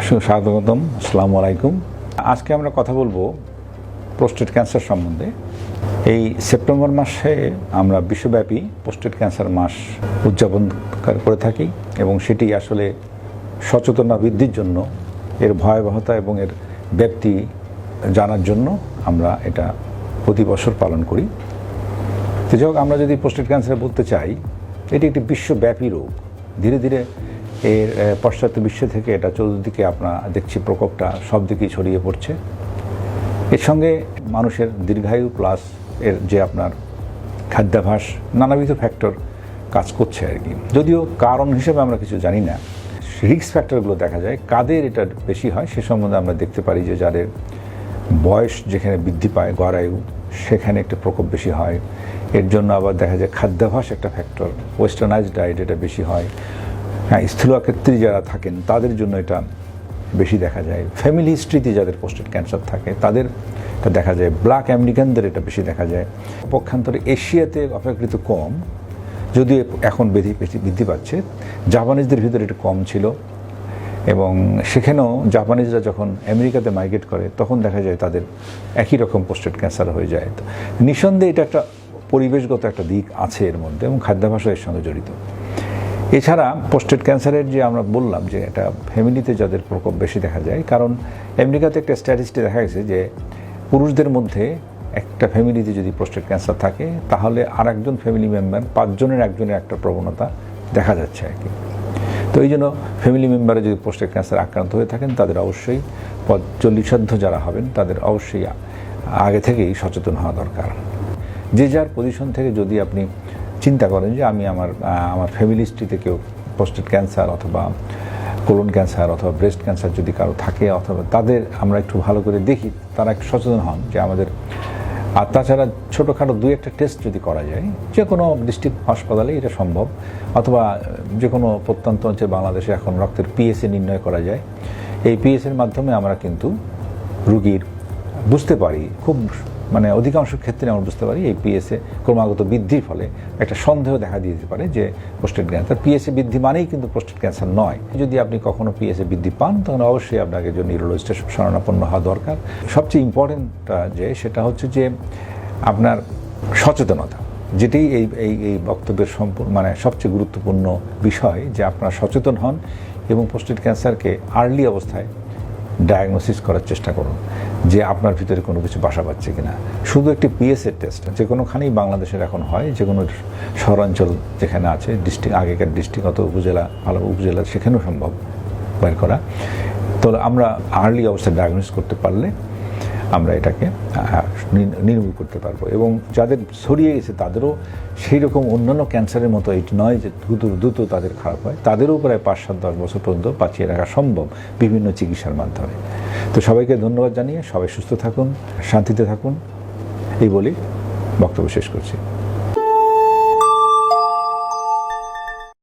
স্বাগতম, আসসালামু আলাইকুম। আজকে আমরা কথা বলবো প্রোস্টেট ক্যান্সার সম্বন্ধে। এই সেপ্টেম্বর মাসে আমরা বিশ্বব্যাপী প্রোস্টেট ক্যান্সার মাস উদযাপন করে থাকি এবং সেটি আসলে সচেতনতা বৃদ্ধির জন্য, এর ভয়াবহতা এবং এর ব্যাপ্তি জানার জন্য আমরা এটা প্রতি বছর পালন করি। তো যাই হোক, আমরা যদি প্রোস্টেট ক্যান্সার বলতে চাই, এটি একটি বিশ্বব্যাপী রোগ। ধীরে ধীরে এর পাশ্চাত্য বিশ্ব থেকে এটা চতুর্দিকে আপনার দেখছি প্রকোপটা সব দিকেই ছড়িয়ে পড়ছে। এর সঙ্গে মানুষের দীর্ঘায়ু প্লাস এর যে আপনার খাদ্যাভ্যাস, নানাবিধ ফ্যাক্টর কাজ করছে আর কি। যদিও কারণ হিসেবে আমরা কিছু জানি না, রিস্ক ফ্যাক্টরগুলো দেখা যায়। কাদের এটা বেশি হয় সে সম্বন্ধে আমরা দেখতে পারি যে যাদের বয়স যেখানে বৃদ্ধি পায়, গড়ায়ু, সেখানে একটা প্রকোপ বেশি হয়। এর জন্য আবার দেখা যায় খাদ্যাভ্যাস একটা ফ্যাক্টর, ওয়েস্টার্নাইজড ডায়েট এটা বেশি হয়। হ্যাঁ, স্থূলাকৃতি যারা থাকেন তাদের জন্য এটা বেশি দেখা যায়। ফ্যামিলি হিস্ট্রিতে যাদের প্রোস্টেট ক্যান্সার থাকে তাদের এটা দেখা যায়। ব্ল্যাক আমেরিকানদের এটা বেশি দেখা যায়। পক্ষান্তরে এশিয়াতে অপেক্ষাকৃত কম, যদিও এখন বৃদ্ধি পাচ্ছে। জাপানিজদের ভিতরে এটা কম ছিল এবং সেখানেও জাপানিজরা যখন আমেরিকাতে মাইগ্রেট করে তখন দেখা যায় তাদের একই রকম প্রোস্টেট ক্যান্সার হয়ে যায়। তো নিঃসন্দেহে এটা একটা পরিবেশগত একটা দিক আছে এর মধ্যে এবং খাদ্যাভ্যাসও এর সঙ্গে জড়িত। এছাড়া প্রোস্টেট ক্যান্সারের যে আমরা বললাম যে এটা ফ্যামিলিতে যাদের প্রকোপ বেশি দেখা যায়, কারণ আমেরিকাতে একটা স্ট্যাটিস্টিক দেখা গেছে যে পুরুষদের মধ্যে একটা ফ্যামিলিতে যদি প্রোস্টেট ক্যান্সার থাকে তাহলে আর একজন ফ্যামিলি মেম্বার 5 জনের একজনের একটা প্রবণতা দেখা যাচ্ছে আর কি। তো এই জন্য ফ্যামিলি মেম্বারে যদি প্রোস্টেট ক্যান্সার আক্রান্ত হয়ে থাকেন তাদের অবশ্যই 40 যারা হবেন তাদের অবশ্যই আগে থেকেই সচেতন হওয়া দরকার। যে যার পজিশন থেকে যদি আপনি চিন্তা করেন যে আমি আমার ফ্যামিলি হিস্ট্রিতে কেউ প্রোস্টেট ক্যান্সার অথবা কোলন ক্যান্সার অথবা ব্রেস্ট ক্যান্সার যদি কারো থাকে, অথবা তাদের আমরা একটু ভালো করে দেখি, তারা একটু সচেতন হন যে আমাদের। আর তাছাড়া ছোটোখাটো 2-1টা টেস্ট যদি করা যায়, যে কোনো ডিস্ট্রিক্ট হাসপাতালে এটা সম্ভব, অথবা যে কোনো প্রত্যন্ত অঞ্চলে বাংলাদেশে এখন রক্তের পিএসএ নির্ণয় করা যায়। এই পিএসএর মাধ্যমে আমরা কিন্তু রুগীর বুঝতে পারি, খুব অধিকাংশ ক্ষেত্রে আমরা বুঝতে পারি এই পিএসএ ক্রমাগত বৃদ্ধির ফলে একটা সন্দেহ দেখা দিতে পারে যে প্রোস্টেট ক্যান্সার। পিএসএ বৃদ্ধি মানেই কিন্তু প্রোস্টেট ক্যান্সার নয়। যদি আপনি কখনো পিএসএ বৃদ্ধি পান তখন অবশ্যই আপনাকে যে নিউরোলজিস্টের শরণাপন্ন হওয়া দরকার। সবচেয়ে ইম্পর্টেন্টটা যে সেটা হচ্ছে যে আপনার সচেতনতা, যেটাই এই বক্তব্যের সবচেয়ে গুরুত্বপূর্ণ বিষয়, যে আপনারা সচেতন হন এবং প্রোস্টেট ক্যান্সারকে আর্লি অবস্থায় ডায়াগনোসিস করার চেষ্টা করুন যে আপনার ভিতরে কোনো কিছু বাসা বাঁধছে কিনা। শুধু একটি পিএসএ টেস্ট যে কোনোখানেই বাংলাদেশের এখন হয়, যে কোনো শহরাঞ্চল যেখানে আছে, ডিস্ট্রিক্ট, আগেকার ডিস্ট্রিক্ট অত উপজেলা, ভালো উপজেলা, সেখানেও সম্ভব বের করা। তো আমরা আর্লি অবস্থায় ডায়াগনোসিস করতে পারলে আমরা এটাকে নির্মূল করতে পারবো। এবং যাদের ছড়িয়ে গেছে তাদেরও সেই রকম অন্যান্য ক্যান্সারের মতো এটি নয় যে দ্রুত তাদের খারাপ হয়, তাদেরও প্রায় 5-7-10 বছর পর্যন্ত বাঁচিয়ে রাখা সম্ভব বিভিন্ন চিকিৎসার মাধ্যমে। তো সবাইকে ধন্যবাদ জানিয়ে সবাই সুস্থ থাকুন, শান্তিতে থাকুন, এই বলি বক্তব্য শেষ করছি।